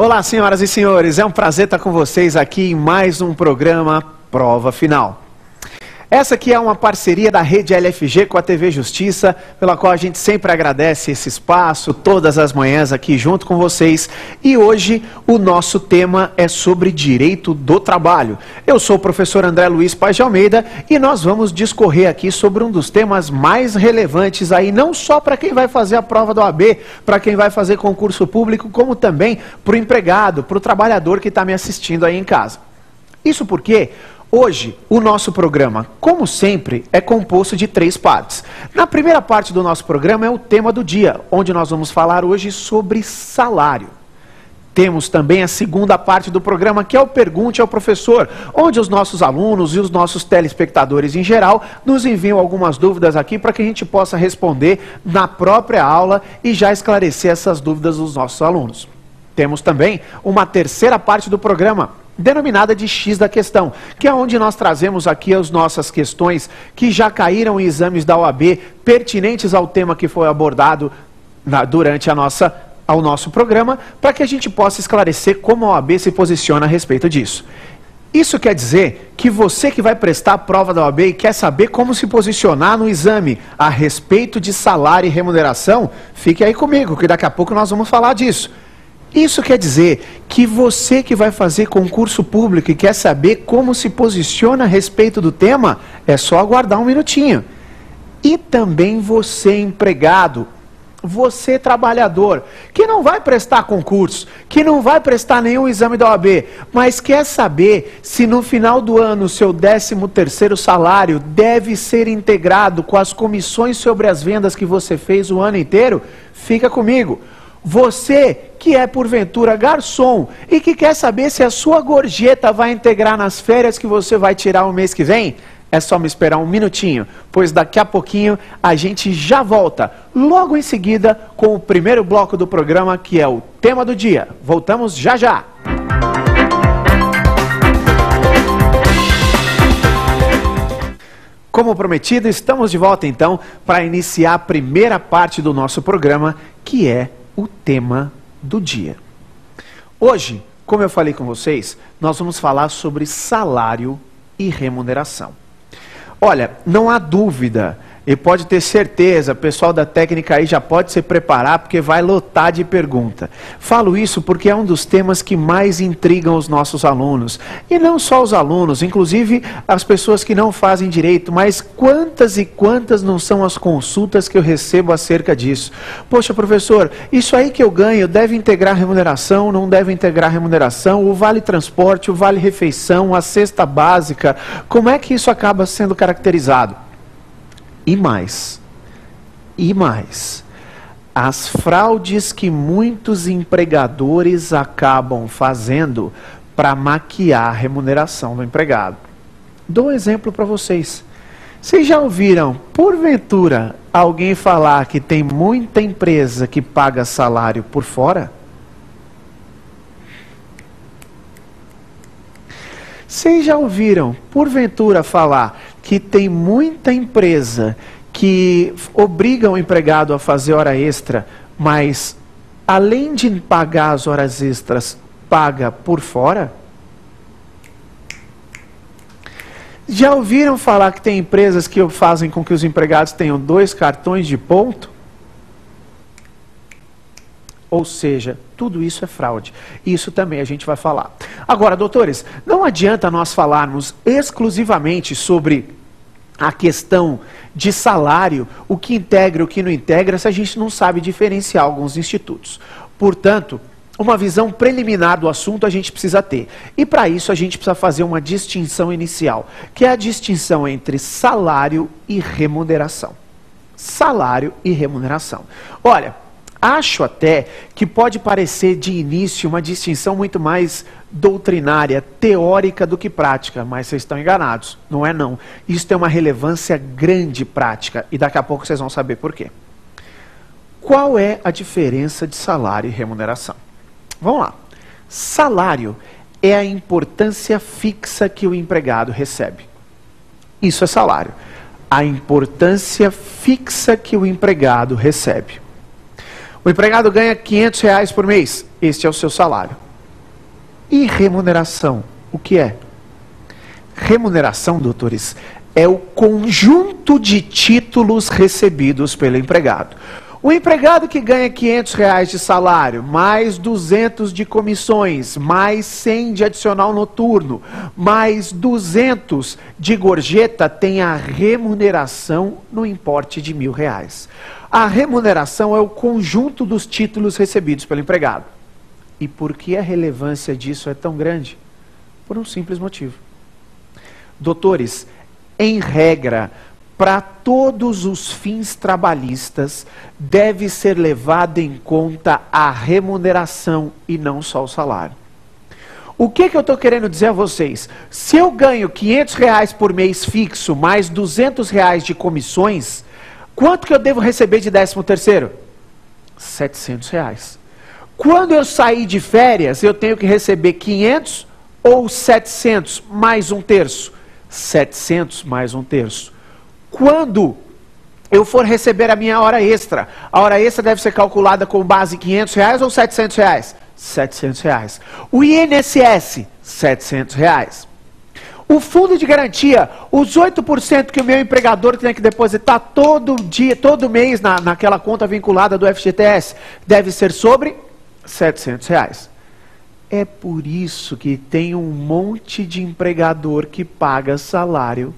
Olá, senhoras e senhores, é um prazer estar com vocês aqui em mais um programa Prova Final. Essa aqui é uma parceria da Rede LFG com a TV Justiça, pela qual a gente sempre agradece esse espaço, todas as manhãs aqui junto com vocês. E hoje o nosso tema é sobre direito do trabalho. Eu sou o professor André Luiz Paz de Almeida e nós vamos discorrer aqui sobre um dos temas mais relevantes aí, não só para quem vai fazer a prova da OAB, para quem vai fazer concurso público, como também para o empregado, para o trabalhador que está me assistindo aí em casa. Isso porque hoje, o nosso programa, como sempre, é composto de 3 partes. Na primeira parte do nosso programa é o tema do dia, onde nós vamos falar hoje sobre salário. Temos também a segunda parte do programa, que é o Pergunte ao Professor, onde os nossos alunos e os nossos telespectadores em geral nos enviam algumas dúvidas aqui para que a gente possa responder na própria aula e já esclarecer essas dúvidas dos nossos alunos. Temos também uma terceira parte do programa, denominada de X da questão, que é onde nós trazemos aqui as nossas questões que já caíram em exames da OAB, pertinentes ao tema que foi abordado durante ao nosso programa, para que a gente possa esclarecer como a OAB se posiciona a respeito disso. Isso quer dizer que você que vai prestar a prova da OAB e quer saber como se posicionar no exame a respeito de salário e remuneração, fique aí comigo, que daqui a pouco nós vamos falar disso. Isso quer dizer que você que vai fazer concurso público e quer saber como se posiciona a respeito do tema, é só aguardar um minutinho. E também você empregado, você trabalhador, que não vai prestar concurso, que não vai prestar nenhum exame da OAB, mas quer saber se no final do ano o seu 13º salário deve ser integrado com as comissões sobre as vendas que você fez o ano inteiro, fica comigo. Você que é porventura garçom e que quer saber se a sua gorjeta vai integrar nas férias que você vai tirar o mês que vem, é só me esperar um minutinho, pois daqui a pouquinho a gente já volta, logo em seguida, com o primeiro bloco do programa, que é o tema do dia. Voltamos já já! Como prometido, estamos de volta então para iniciar a primeira parte do nosso programa, que é o tema do dia. Hoje, como eu falei com vocês, nós vamos falar sobre salário e remuneração. Olha, não há dúvida, e pode ter certeza, o pessoal da técnica aí já pode se preparar, porque vai lotar de pergunta. Falo isso porque é um dos temas que mais intrigam os nossos alunos. E não só os alunos, inclusive as pessoas que não fazem direito, mas quantas e quantas não são as consultas que eu recebo acerca disso. Poxa, professor, isso aí que eu ganho deve integrar remuneração, não deve integrar remuneração, o vale transporte, o vale refeição, a cesta básica, como é que isso acaba sendo caracterizado? E mais, as fraudes que muitos empregadores acabam fazendo para maquiar a remuneração do empregado. Dou um exemplo para vocês. Vocês já ouviram, porventura, alguém falar que tem muita empresa que paga salário por fora? Vocês já ouviram, porventura, falar que tem muita empresa que obriga o empregado a fazer hora extra, mas além de pagar as horas extras, paga por fora? Já ouviram falar que tem empresas que fazem com que os empregados tenham 2 cartões de ponto? Ou seja, tudo isso é fraude. Isso também a gente vai falar. Agora, doutores, não adianta nós falarmos exclusivamente sobre a questão de salário, o que integra e o que não integra, se a gente não sabe diferenciar alguns institutos. Portanto, uma visão preliminar do assunto a gente precisa ter. E para isso a gente precisa fazer uma distinção inicial, que é a distinção entre salário e remuneração. Salário e remuneração. Olha, acho até que pode parecer de início uma distinção muito mais doutrinária, teórica do que prática, mas vocês estão enganados, não é não. Isso tem uma relevância grande prática e daqui a pouco vocês vão saber por quê. Qual é a diferença de salário e remuneração? Vamos lá. Salário é a importância fixa que o empregado recebe. Isso é salário. A importância fixa que o empregado recebe. O empregado ganha R$500 por mês. Este é o seu salário. E remuneração, o que é? Remuneração, doutores, é o conjunto de títulos recebidos pelo empregado. O empregado que ganha R$500 de salário, mais 200 de comissões, mais 100 de adicional noturno, mais 200 de gorjeta, tem a remuneração no importe de R$1.000. A remuneração é o conjunto dos títulos recebidos pelo empregado. E por que a relevância disso é tão grande? Por um simples motivo. Doutores, em regra, para todos os fins trabalhistas, deve ser levado em conta a remuneração e não só o salário. O que eu estou querendo dizer a vocês? Se eu ganho R$500 por mês fixo, mais R$200 de comissões, quanto que eu devo receber de 13º? R$700. Quando eu sair de férias, eu tenho que receber 500 ou 700 mais um terço? 700 mais um terço. Quando eu for receber a minha hora extra, a hora extra deve ser calculada com base em R$500 ou R$700? R$700. O INSS, R$700. O fundo de garantia, os 8% que o meu empregador tem que depositar todo dia, todo mês naquela conta vinculada do FGTS, deve ser sobre R$700. É por isso que tem um monte de empregador que paga salário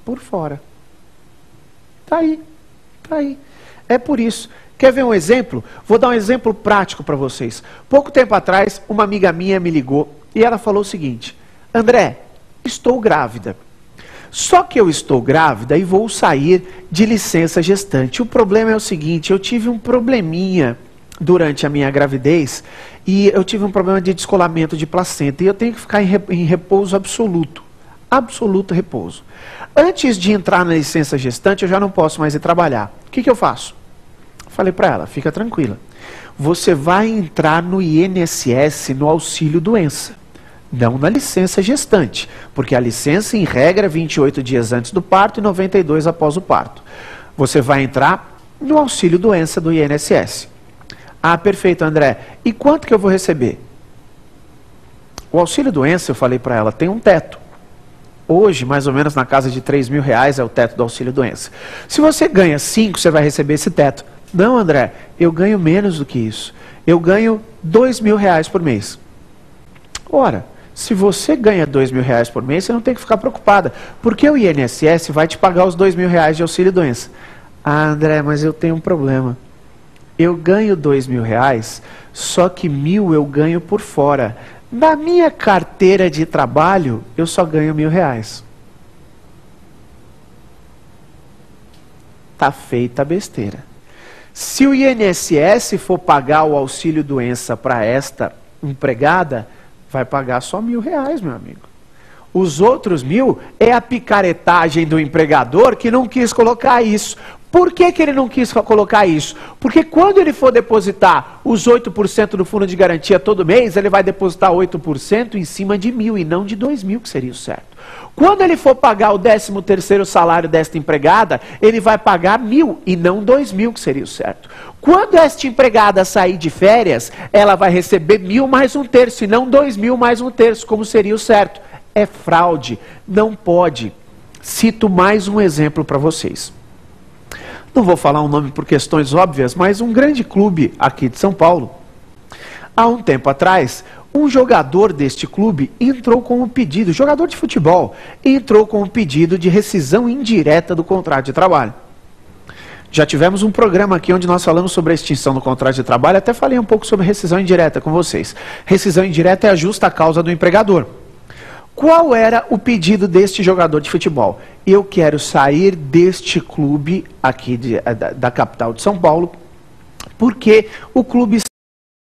por fora. Tá aí, tá aí. É por isso. Quer ver um exemplo? Vou dar um exemplo prático para vocês. Pouco tempo atrás, uma amiga minha me ligou e ela falou o seguinte: André, estou grávida. Só que eu estou grávida e vou sair de licença gestante. O problema é o seguinte, eu tive um probleminha durante a minha gravidez e eu tive um problema de descolamento de placenta e eu tenho que ficar em repouso absoluto. Absoluto repouso. Antes de entrar na licença gestante, eu já não posso mais ir trabalhar. O que eu faço? Falei para ela, fica tranquila. Você vai entrar no INSS, no auxílio doença. Não na licença gestante. Porque a licença, em regra, é 28 dias antes do parto e 92 após o parto. Você vai entrar no auxílio doença do INSS. Ah, perfeito, André. E quanto que eu vou receber? O auxílio doença, eu falei para ela, tem um teto. Hoje, mais ou menos na casa de R$3.000 é o teto do auxílio doença. Se você ganha 5, você vai receber esse teto. Não, André, eu ganho menos do que isso. Eu ganho R$2.000 por mês. Ora, se você ganha R$2.000 por mês, você não tem que ficar preocupada, porque o INSS vai te pagar os R$2.000 de auxílio doença. Ah, André, mas eu tenho um problema. Eu ganho R$2.000, só que 1.000 eu ganho por fora. Na minha carteira de trabalho, eu só ganho R$1.000. Tá feita a besteira. Se o INSS for pagar o auxílio doença para esta empregada, vai pagar só R$1.000, meu amigo. Os outros 1.000 é a picaretagem do empregador que não quis colocar isso. Por que ele não quis colocar isso? Porque quando ele for depositar os 8% do fundo de garantia todo mês, ele vai depositar 8% em cima de 1.000 e não de 2.000, que seria o certo. Quando ele for pagar o 13º salário desta empregada, ele vai pagar 1.000 e não 2.000, que seria o certo. Quando esta empregada sair de férias, ela vai receber 1.000 mais um terço e não 2.000 mais um terço, como seria o certo. É fraude, não pode. Cito mais um exemplo para vocês. Não vou falar um nome por questões óbvias, mas um grande clube aqui de São Paulo. Há um tempo atrás, um jogador deste clube entrou com um pedido, jogador de futebol, entrou com um pedido de rescisão indireta do contrato de trabalho. Já tivemos um programa aqui onde nós falamos sobre a extinção do contrato de trabalho, até falei um pouco sobre rescisão indireta com vocês. Rescisão indireta é a justa causa do empregador. Qual era o pedido deste jogador de futebol? Eu quero sair deste clube aqui da capital de São Paulo, porque o clube